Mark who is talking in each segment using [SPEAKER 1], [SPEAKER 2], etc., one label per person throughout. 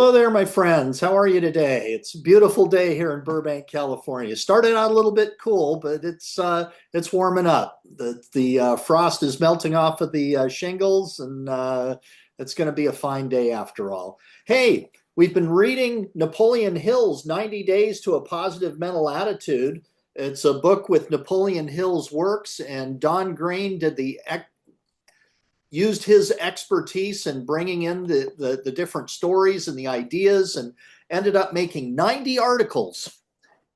[SPEAKER 1] Hello there, my friends. How are you today? It's a beautiful day here in Burbank, California. Started out a little bit cool, but it's warming up. The frost is melting off of the shingles, and it's going to be a fine day after all. Hey, we've been reading Napoleon Hill's 90 Days to a Positive Mental Attitude. It's a book with Napoleon Hill's works, and Don Green did the used his expertise in bringing in the different stories and the ideas, and ended up making 90 articles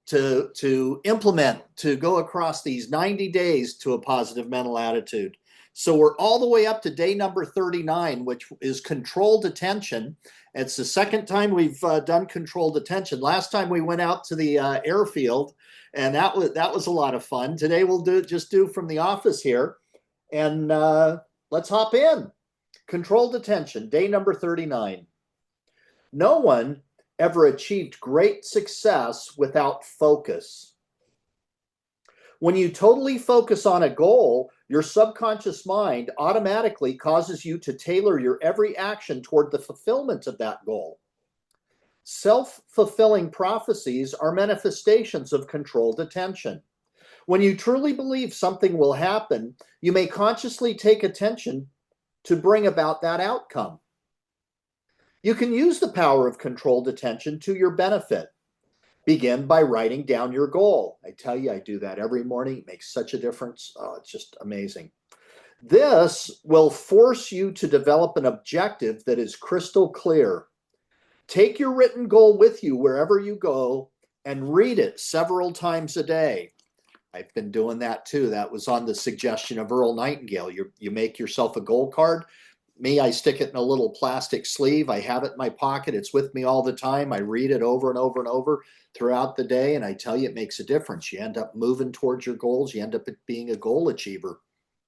[SPEAKER 1] to implement, to go across these 90 days to a positive mental attitude. So we're all the way up to day number 39, which is controlled attention. It's the second time we've done controlled attention. Last time we went out to the airfield, and that was a lot of fun. Today we'll do from the office here, and let's hop in. Controlled attention, day number 39. No one ever achieved great success without focus. When you totally focus on a goal, your subconscious mind automatically causes you to tailor your every action toward the fulfillment of that goal. Self-fulfilling prophecies are manifestations of controlled attention. When you truly believe something will happen, you may consciously take attention to bring about that outcome. You can use the power of controlled attention to your benefit. Begin by writing down your goal. I tell you, I do that every morning. It makes such a difference. Oh, it's just amazing. This will force you to develop an objective that is crystal clear. Take your written goal with you wherever you go and read it several times a day. I've been doing that too. That was on the suggestion of Earl Nightingale. You make yourself a goal card. Me, I stick it in a little plastic sleeve. I have it in my pocket. It's with me all the time. I read it over and over and over throughout the day, and I tell you, it makes a difference. You end up moving towards your goals. You end up being a goal achiever.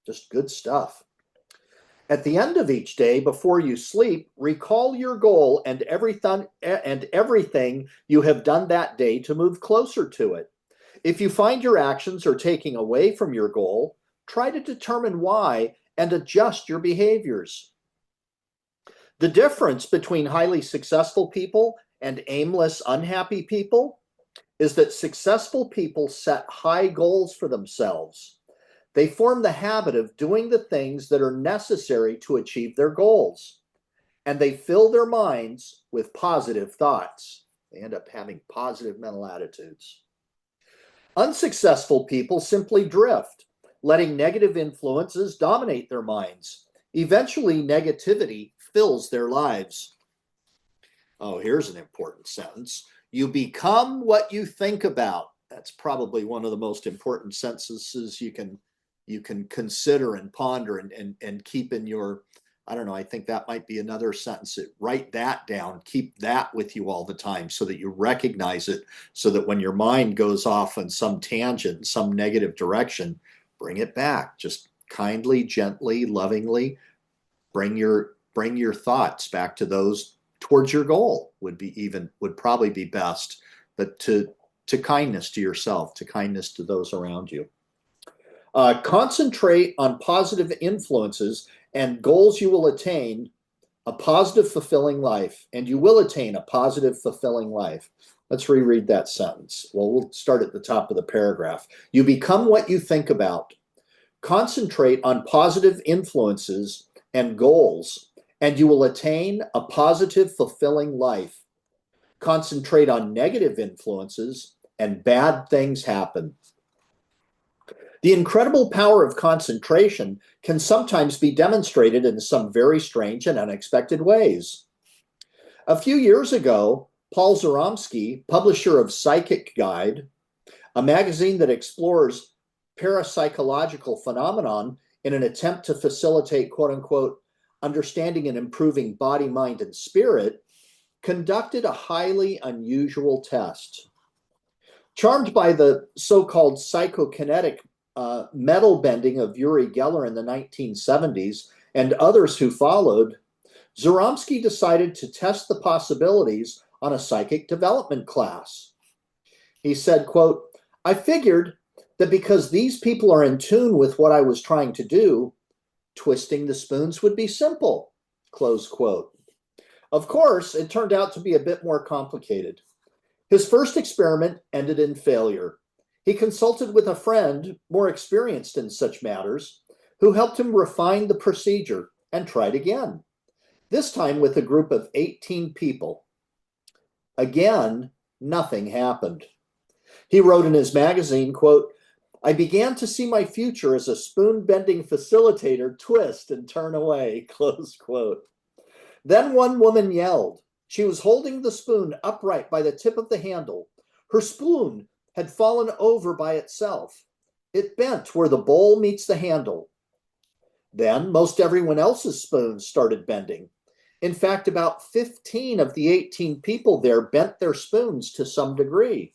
[SPEAKER 1] Just good stuff. At the end of each day, before you sleep, recall your goal and everything you have done that day to move closer to it. If you find your actions are taking away from your goal, try to determine why and adjust your behaviors. The difference between highly successful people and aimless, unhappy people is that successful people set high goals for themselves. They form the habit of doing the things that are necessary to achieve their goals, and they fill their minds with positive thoughts. They end up having positive mental attitudes. Unsuccessful people simply drift, letting negative influences dominate their minds. Eventually, negativity fills their lives. Oh, here's an important sentence. You become what you think about. That's probably one of the most important sentences you can consider and ponder and keep in your, I don't know, I think that might be another sentence. Write that down. Keep that with you all the time so that you recognize it, so that when your mind goes off on some tangent, some negative direction, bring it back. Just kindly, gently, lovingly bring your thoughts back to those towards your goal would probably be best, but to kindness to yourself, to kindness to those around you. Concentrate on positive influences and goals. You will attain a positive, fulfilling life, and you will attain a positive, fulfilling life. Let's reread that sentence. Well, we'll start at the top of the paragraph. You become what you think about. Concentrate on positive influences and goals, and you will attain a positive, fulfilling life. Concentrate on negative influences, and bad things happen. The incredible power of concentration can sometimes be demonstrated in some very strange and unexpected ways. A few years ago, Paul Zaromsky, publisher of Psychic Guide, a magazine that explores parapsychological phenomenon in an attempt to facilitate, quote unquote, understanding and improving body, mind, and spirit, conducted a highly unusual test. Charmed by the so-called psychokinetic metal bending of Uri Geller in the 1970s and others who followed, Zaromsky decided to test the possibilities on a psychic development class. He said, quote, I figured that because these people are in tune with what I was trying to do, twisting the spoons would be simple, close quote. Of course, it turned out to be a bit more complicated. His first experiment ended in failure. He consulted with a friend more experienced in such matters, who helped him refine the procedure and tried again, this time with a group of 18 people. Again, nothing happened. He wrote in his magazine, quote, "I began to see my future as a spoon-bending facilitator twist and turn away," close quote. Then one woman yelled. She was holding the spoon upright by the tip of the handle. Her spoon had fallen over by itself. It bent where the bowl meets the handle. Then most everyone else's spoons started bending. In fact, about 15 of the 18 people there bent their spoons to some degree.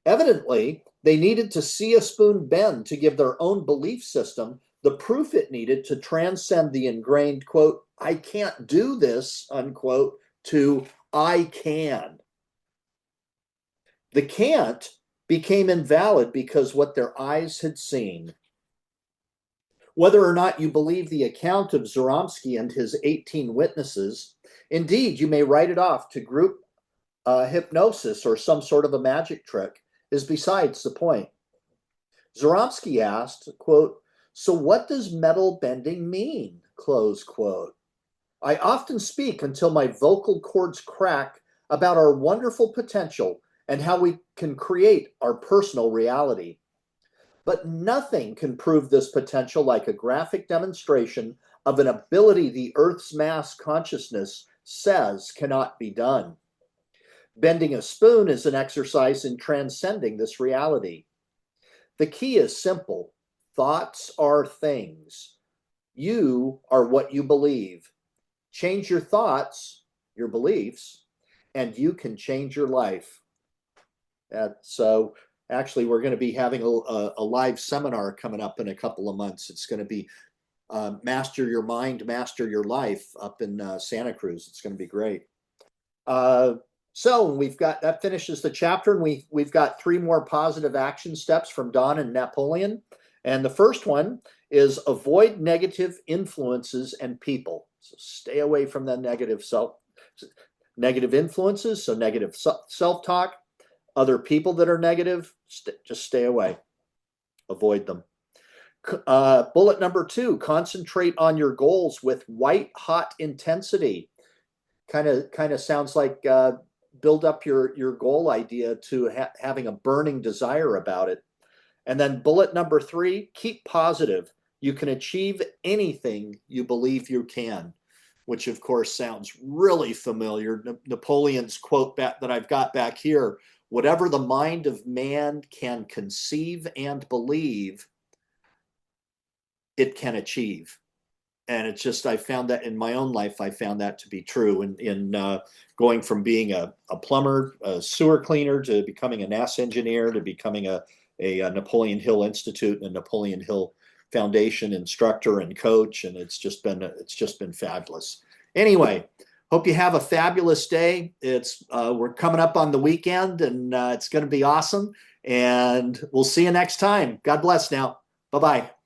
[SPEAKER 1] Evidently, they needed to see a spoon bend to give their own belief system the proof it needed to transcend the ingrained, quote, "I can't do this," unquote, to "I can." The can't became invalid because what their eyes had seen. Whether or not you believe the account of Zoromsky and his 18 witnesses, indeed, you may write it off to group hypnosis or some sort of a magic trick, is besides the point. Zoromsky asked, quote, "So what does metal bending mean?" Close quote. "I often speak until my vocal cords crack about our wonderful potential and how we can create our personal reality. But nothing can prove this potential like a graphic demonstration of an ability the Earth's mass consciousness says cannot be done. Bending a spoon is an exercise in transcending this reality. The key is simple. Thoughts are things. You are what you believe. Change your thoughts, your beliefs, and you can change your life." So actually, we're going to be having a live seminar coming up in a couple of months. It's going to be Master Your Mind, Master Your Life up in Santa Cruz. It's going to be great. So we've got, that finishes the chapter, and we've got 3 more positive action steps from Don and Napoleon. And the first one is avoid negative influences and people. So stay away from the negative influences, so negative self-talk, other people that are negative, just stay away. Avoid them. Bullet number 2, concentrate on your goals with white hot intensity. Kind of sounds like build up your goal idea to having a burning desire about it. And then bullet number 3, keep positive. You can achieve anything you believe you can, which of course sounds really familiar. Napoleon's quote that I've got back here: "Whatever the mind of man can conceive and believe, it can achieve." And it's just, I found that in my own life, I found that to be true in going from being a plumber, a sewer cleaner, to becoming a NASA engineer, to becoming a Napoleon Hill Institute and a Napoleon Hill Foundation instructor and coach. And it's just been fabulous. Anyway, hope you have a fabulous day. We're coming up on the weekend, and it's going to be awesome. And we'll see you next time. God bless now. Bye-bye.